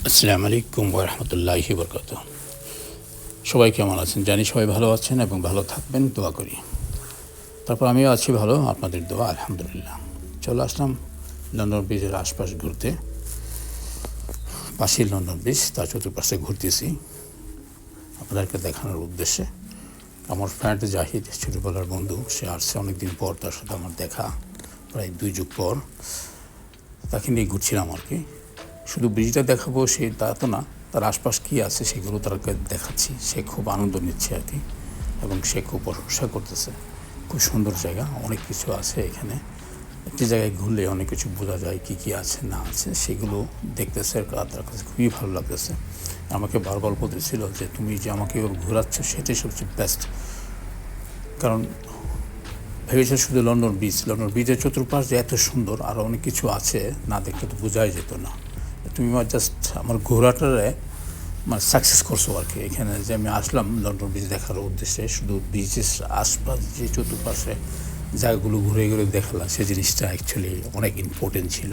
আসসালামু আলাইকুম ওয়া রাহমাতুল্লাহি ওয়া বারাকাতুহু। সবাই কেমন আছেন? জানি সবাই ভালো আছেন এবং ভালো থাকবেন, দোয়া করি। তারপর আমিও আছি ভালো, আপনাদের দোয়া, আলহামদুলিল্লাহ। চলে আসলাম লন্ডন ব্রিজের আশপাশ ঘুরতে। পাশেই লন্ডন ব্রিজ, তার চতুর্পাশে ঘুরতেছি আপনাদেরকে দেখানোর উদ্দেশ্যে। আমার ফ্রেন্ড জাহিদ, ছোটোবেলার বন্ধু, সে আসছে অনেকদিন পর, তার সাথে আমার দেখা প্রায় 2 যুগ পর। তাকে নিয়ে ঘুরছিলাম আর কি। শুধু ব্রিজটা দেখাবো সে তা তো না, তার আশপাশ কী আছে সেগুলো তাকে দেখাচ্ছি। সে খুব আনন্দ নিচ্ছে আর কি, এবং সে খুব প্রশংসা করতেছে। খুব সুন্দর জায়গা, অনেক কিছু আছে এখানে। একটি জায়গায় ঘুরলে অনেক কিছু বোঝা যায় কী কী আছে না আছে, সেগুলো দেখতেছে আর তার কাছে খুবই ভালো লাগতেছে। আমাকে বারবার বলতেছিল যে তুমি যে আমাকে ওর ঘোরাচ্ছ সেটাই সবচেয়ে বেস্ট। কারণ ভেবেছে শুধু লন্ডন ব্রিজের চতুর্পাশ যে এত সুন্দর, আরও অনেক কিছু আছে, না দেখলে তো বোঝাই যেত না। তুমি জাস্ট আমার ঘোরাটারে মানে সাকসেস করছো আর কি। এখানে যে আমি আসলাম লন্ডন ব্রিজ দেখার উদ্দেশ্যে, শুধু ব্রিজের আশপাশ যে চতুর্পাশে জায়গাগুলো ঘুরে ঘুরে দেখালাম, সে জিনিসটা অ্যাকচুয়ালি অনেক ইম্পর্টেন্ট ছিল।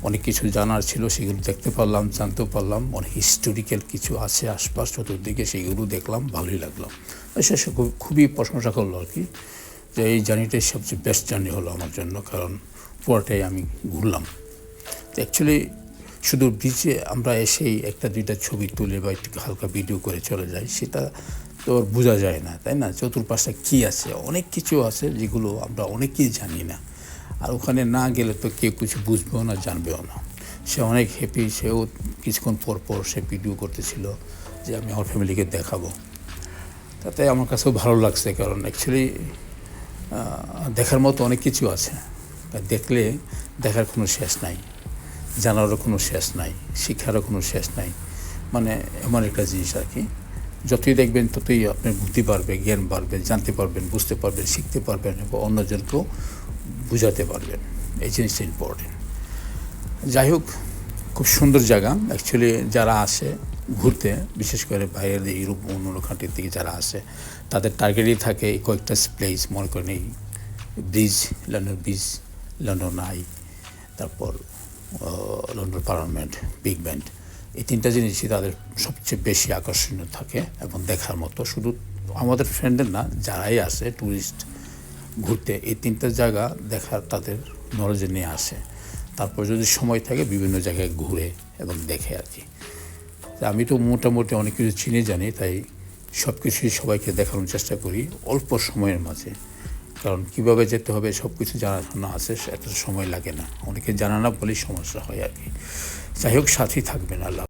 অনেক কিছু জানার ছিল, সেগুলো দেখতে পারলাম, জানতেও পারলাম। অনেক হিস্টোরিক্যাল কিছু আছে আশপাশ চতুর্দিকে, সেইগুলো দেখলাম, ভালোই লাগলো। সে খুবই প্রশংসা করলো আর কি, যে এই জার্নিটাই সবচেয়ে বেস্ট জার্নি হলো আমার জন্য, কারণ পুরোটাই আমি ঘুরলাম। তো অ্যাকচুয়ালি শুধু ব্রিজে আমরা এসেই একটা দুইটা ছবি তুলে বা একটু হালকা ভিডিও করে চলে যাই, সেটা তো আর বোঝা যায় না, তাই না? চতুর্পাশে কী আছে, অনেক কিছু আছে যেগুলো আমরা অনেকেই জানি না। আর ওখানে না গেলে তো কেউ কিছু বুঝবেও না, জানবেও না। সে অনেক হ্যাপি, সেও কিছুক্ষণ পর পর সে ভিডিও করতেছিল যে আমি আমার ফ্যামিলিকে দেখাবো। তাতে আমার কাছেও ভালো লাগছে, কারণ অ্যাকচুয়ালি দেখার মতো অনেক কিছু আছে। দেখলে দেখার কোনো শেষ নাই, জানারও কোনো শেষ নাই, শিক্ষারও কোনো শেষ নাই। মানে এমন একটা জিনিস আর কি, যতই দেখবেন ততই আপনার বুদ্ধি বাড়বে, জ্ঞান বাড়বে, জানতে পারবেন, বুঝতে পারবেন, শিখতে পারবেন এবং অন্যজনকেও বুঝাতে পারবেন। এই জিনিসটা ইম্পর্টেন্ট। যাই হোক, খুব সুন্দর জায়গা অ্যাকচুয়ালি। যারা আসে ঘুরতে, বিশেষ করে বাইরের ইউরোপ অন্য কান্ট্রির থেকে যারা আসে, তাদের টার্গেটই থাকে এই কয়েকটা প্লেস। মনে করেন এই লন্ডন ব্রিজ, লন্ডন আই, তারপর লন্ডন পার্লামেন্ট, বিগ ব্যান্ড, এই 3টা জিনিসই তাদের সবচেয়ে বেশি আকর্ষণীয় থাকে এবং দেখার মতো। শুধু আমাদের ফ্রেন্ডের না, যারাই আসে ট্যুরিস্ট ঘুরতে, এই 3টা জায়গা দেখার তাদের নলেজে নিয়ে আসে। তারপর যদি সময় থাকে বিভিন্ন জায়গায় ঘুরে এবং দেখে আর কি। আমি তো মোটামুটি অনেক কিছু চিনে জানি, তাই সব কিছুই সবাইকে দেখানোর চেষ্টা করি অল্প সময়ের মাঝে। কারণ কীভাবে যেতে হবে সব কিছু জানাশোনা আছে, এত সময় লাগে না। অনেকে জানা না বলেই সমস্যা হয় আর কি। যাই হোক, সাথেই থাকবেন। আল্লাহ।